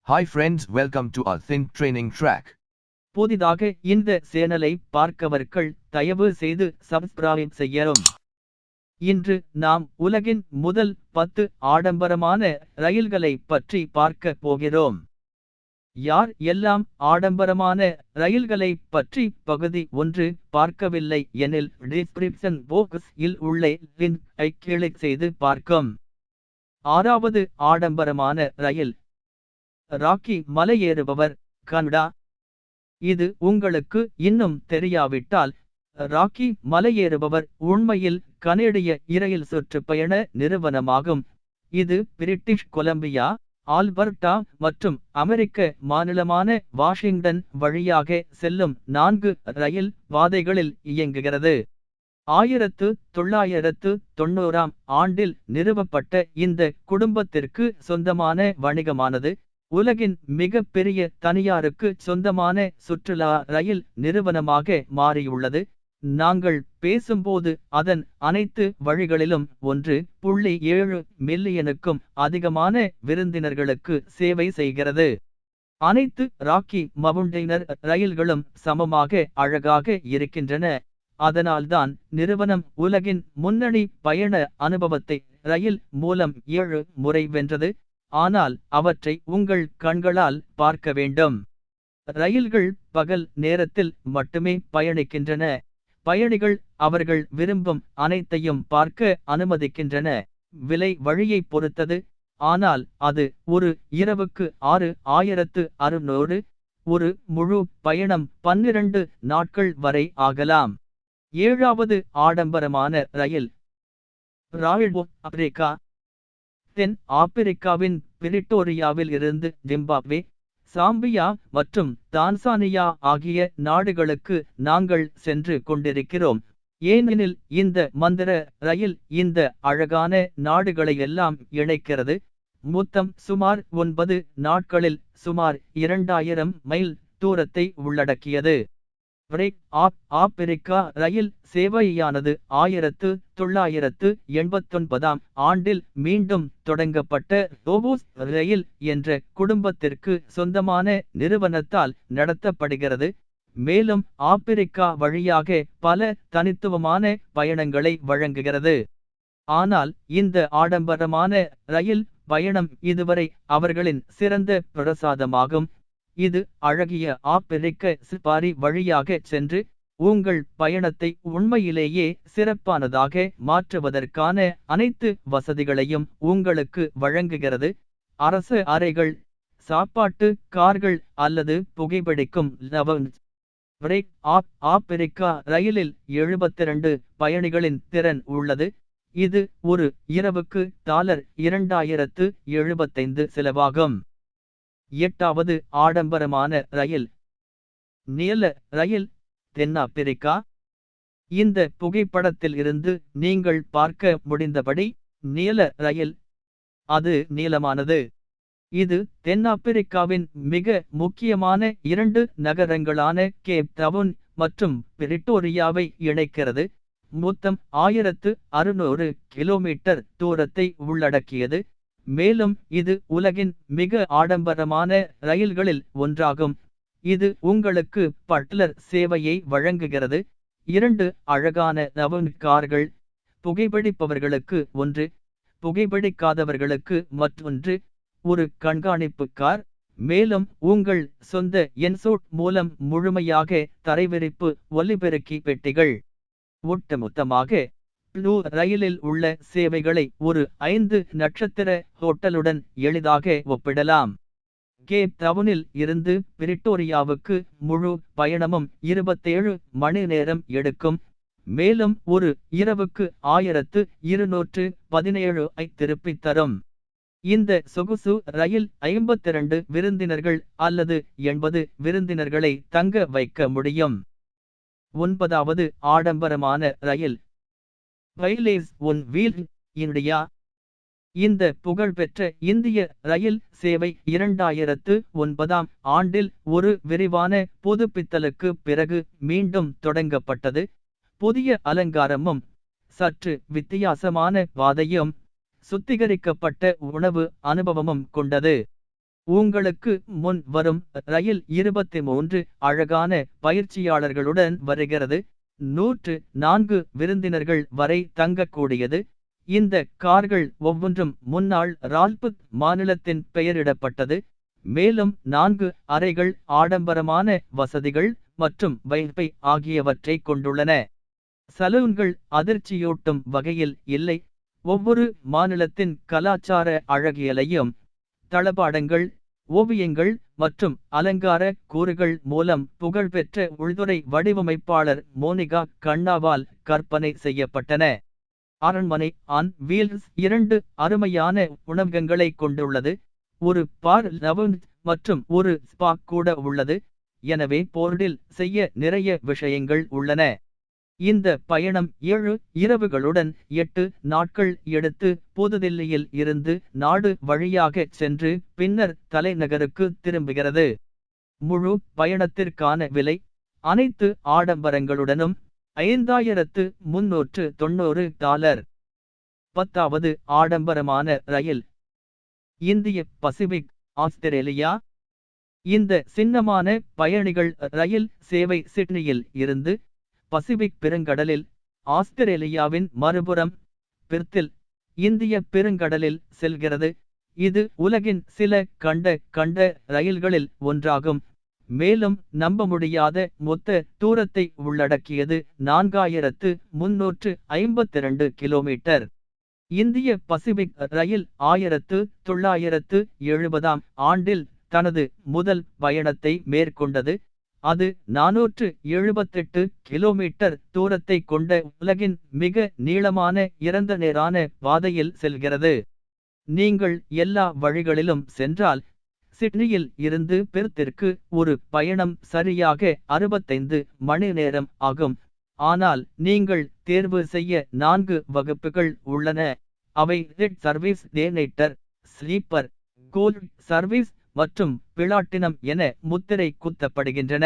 Hi friends, welcome to our Think Training track. புதிதாக இந்த சேனலை பார்க்கவர்கள் தயவு செய்து சப்ஸ்கிரைப் செய்யவும். இன்று நாம் உலகின் முதல் 10 ஆடம்பரமான ரயில்களை பற்றி பார்க்க போகிறோம். யார் எல்லாம் ஆடம்பரமான ரயில்களை பற்றி பகுதி 1 பார்க்கவில்லை எனில் டிஸ்கிரிப்ஷன் பாக்ஸ் இல் உள்ள லிங்க் ஐ கிளிக் செய்து பார்க்கும். 6வது ஆடம்பரமான ரயில் ராக்கி மலையேறுபவர் கனடா. இது உங்களுக்கு இன்னும் தெரியாவிட்டால், ராக்கி மலையேறுபவர் உண்மையில் கனேடிய இரயில் சுற்றுப்பயண நிறுவனமாகும். இது பிரிட்டிஷ் கொலம்பியா, ஆல்பர்டா மற்றும் அமெரிக்க மாநிலமான வாஷிங்டன் வழியாக செல்லும் 4 ரயில் பாதைகளில் இயங்குகிறது. 1990ஆம் ஆண்டில் நிறுவப்பட்ட இந்த குடும்பத்திற்கு சொந்தமான வணிகமானது உலகின் மிக பெரிய தனியாருக்கு சொந்தமான சுற்றுலா ரயில் நிறுவனமாக மாறியுள்ளது. நாங்கள் பேசும்போது அதன் அனைத்து வழிகளிலும் 1.7 மில்லியனுக்கும் அதிகமான விருந்தினர்களுக்கு சேவை செய்கிறது. அனைத்து ராக்கி மவுண்டெய்னர் ரயில்களும் சமமாக அழகாக இருக்கின்றன. அதனால்தான் நிறுவனம் உலகின் முன்னணி பயண அனுபவத்தை ரயில் மூலம் 7 முறை வென்றது. ஆனால் அவற்றை உங்கள் கண்களால் பார்க்க வேண்டும். ரயில்கள் பகல் நேரத்தில் மட்டுமே பயணிக்கின்றன. பயணிகள் அவர்கள் விரும்பும் அனைத்தையும் பார்க்க அனுமதிக்கின்றன. விலை வழியை பொறுத்தது, ஆனால் அது ஒரு இரவுக்கு 6,600, ஒரு முழு பயணம் 12 நாட்கள் வரை ஆகலாம். 7வது ஆடம்பரமான ரயில் ராயல் ஆப்பிரிக்கா. தென் ஆப்பிரிக்காவின் பிரிட்டோரியாவில் இருந்து ஜிம்பாப்வே, சாம்பியா மற்றும் தான்சானியா ஆகிய நாடுகளுக்கு நாங்கள் சென்று கொண்டிருக்கிறோம். ஏனெனில் இந்த மந்திர ரயில் இந்த அழகான நாடுகளையெல்லாம் இணைக்கிறது. மொத்தம் சுமார் 9 நாட்களில் சுமார் 2000 மைல் தூரத்தை உள்ளடக்கியது. ஆப்பிரிக்கா ரயில் சேவையானது 1989ஆம் ஆண்டில் மீண்டும் தொடங்கப்பட்ட ரோபோஸ் ரயில் என்ற குடும்பத்திற்கு சொந்தமான நிறுவனத்தால் நடத்தப்படுகிறது. மேலும் ஆப்பிரிக்கா வழியாக பல தனித்துவமான பயணங்களை வழங்குகிறது. ஆனால் இந்த ஆடம்பரமான ரயில் பயணம் இதுவரை அவர்களின் சிறந்த பிரசாதமாகும். இது அழகிய ஆப்பிரிக்க சஃபாரி வழியாக சென்று உங்கள் பயணத்தை உண்மையிலேயே சிறப்பானதாக மாற்றுவதற்கான அனைத்து வசதிகளையும் உங்களுக்கு வழங்குகிறது. அரசு அறைகள், சாப்பாட்டு கார்கள் அல்லது புகைப்பிடிக்கும் லவுஞ்ச். ஆப்பிரிக்கா ரயிலில் 72 பயணிகளின் திறன் உள்ளது. இது ஒரு இரவுக்கு $2075 செலவாகும். 8வது ஆடம்பரமான ரயில் நீல ரயில் தென்னாப்பிரிக்கா. இந்த புகைப்படத்தில் இருந்து நீங்கள் பார்க்க முடிந்தபடி நீல ரயில் அது நீளமானது. இது தென்னாப்பிரிக்காவின் மிக முக்கியமான 2 நகரங்களான கேப் டவுன் மற்றும் பிரிட்டோரியாவை இணைக்கிறது. மொத்தம் 1600 கிலோமீட்டர் தூரத்தை உள்ளடக்கியது. மேலும் இது உலகின் மிக ஆடம்பரமான ரயில்களில் ஒன்றாகும். இது உங்களுக்கு பட்லர் சேவையை வழங்குகிறது. 2 அழகான லவுஞ்ச் கார்கள், புகைப்பிடிப்பவர்களுக்கு 1, புகைப்பிடிக்காதவர்களுக்கு மற்றொன்று, ஒரு கண்காணிப்பு கார். மேலும் உங்கள் சொந்த என்சோட் மூலம் முழுமையாக தரைவிரிப்பு ஒலிபெருக்கி பெட்டிகள். ஒட்டுமொத்தமாக ப்ளூ ரயிலில் உள்ள சேவைகளை ஒரு 5 நட்சத்திர ஹோட்டலுடன் எளிதாக ஒப்பிடலாம். கேப் டவுனில் இருந்து பிரிட்டோரியாவுக்கு முழு பயணமும் 27 மணி நேரம் எடுக்கும். மேலும் ஒரு இரவுக்கு 1217 ஐ திருப்பித் தரும். இந்த சொகுசு ரயில் 52 விருந்தினர்கள் அல்லது 80 விருந்தினர்களை தங்க வைக்க முடியும். 9வது ஆடம்பரமான ரயில் ரயில்வேஸ் ஒன் வீல் இந்தியா. இந்த புகழ்பெற்ற இந்திய ரயில் சேவை 2009ஆம் ஆண்டில் ஒரு விரிவான புதுப்பித்தலுக்கு பிறகு மீண்டும் தொடங்கப்பட்டது. புதிய அலங்காரமும் சற்று வித்தியாசமான பாதையும் சுத்திகரிக்கப்பட்ட உணவு அனுபவமும் கொண்டது. உங்களுக்கு முன் வரும் ரயில் 23 அழகான பயிற்சியாளர்களுடன் வருகிறது. 104 விருந்தினர்கள் வரை தங்கக்கூடியது. இந்த கார்கள் ஒவ்வொன்றும் முன்னாள் ராஜ்புத் மாநிலத்தின் பெயரிடப்பட்டது. மேலும் 4 அறைகள் ஆடம்பரமான வசதிகள் மற்றும் வைஃபை ஆகியவற்றை கொண்டுள்ளன. சலூன்கள் அதிர்ச்சியூட்டும் வகையில் இல்லை. ஒவ்வொரு மாநிலத்தின் கலாச்சார அழகியலையும் தளபாடங்கள், ஓவியங்கள் மற்றும் அலங்கார கூறுகள் மூலம் புகழ்பெற்ற உள்துறை வடிவமைப்பாளர் மோனிகா கண்ணாவால் கற்பனை செய்யப்பட்டன. அரண்மனை ஆன் வீல்ஸ் 2 அருமையான உணவகங்களை கொண்டுள்ளது. ஒரு பார் லவுஞ்ச் மற்றும் ஒரு ஸ்பா கூட உள்ளது. எனவே போர்டில் செய்ய நிறைய விஷயங்கள் உள்ளன. இந்த பயணம் 7 இரவுகளுடன் 8 நாட்கள் எடுத்து புதுதில்லியில் இருந்து நாடு வழியாக சென்று பின்னர் தலைநகருக்கு திரும்புகிறது. முழு பயணத்திற்கான விலை அனைத்து ஆடம்பரங்களுடனும் $5390. 10வது ஆடம்பரமான ரயில். இந்திய பசிபிக், ஆஸ்திரேலியா. இந்த சின்னமான பயணிகள் ரயில் சேவை சிட்னியில் இருந்து பசிபிக் பெருங்கடலில் ஆஸ்திரேலியாவின் மறுபுறம் பெர்த்தில் இந்திய பெருங்கடலில் செல்கிறது. இது உலகின் சில கண்ட ரயில்களில் ஒன்றாகும். மேலும் நம்ப முடியாத மொத்த தூரத்தை உள்ளடக்கியது 4352 கிலோமீட்டர். இந்திய பசிபிக் ரயில் 1970ஆம் ஆண்டில் தனது முதல் பயணத்தை மேற்கொண்டது. அது 478 கிலோமீட்டர் தூரத்தை கொண்ட உலகின் மிக நீளமான இறந்த நேரான பாதையில் செல்கிறது. நீங்கள் எல்லா வழிகளிலும் சென்றால் சிட்னியில் இருந்து பெர்த்திற்கு ஒரு பயணம் சரியாக 65 மணி நேரம் ஆகும். ஆனால் நீங்கள் தேர்வு செய்ய 4 வகுப்புகள் உள்ளன. அவை ரெட் சர்வீஸ், டே நைட்டர், ஸ்லீப்பர், கோல்ட் சர்வீஸ் மற்றும் பிளாட்டினம் என முத்திரை குத்தப்படுகின்றன.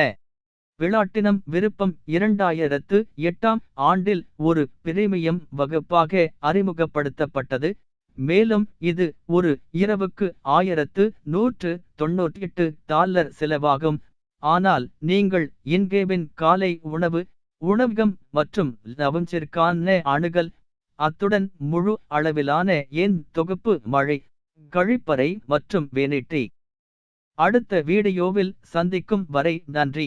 பிளாட்டினம் விருப்பம் 2008ஆம் ஆண்டில் ஒரு பிரீமியம் வகுப்பாக அறிமுகப்படுத்தப்பட்டது. மேலும் இது ஒரு இரவுக்கு $1198 செலவாகும். ஆனால் நீங்கள் இன்கேபின் காலை உணவு, உணவகம் மற்றும் லவுஞ்சிற்கான அணுகல், அத்துடன் முழு அளவிலான எண் தொகுப்பு, மழை, கழிப்பறை மற்றும் வேனிட்டி. அடுத்த வீடியோவில் சந்திக்கும் வரை நன்றி.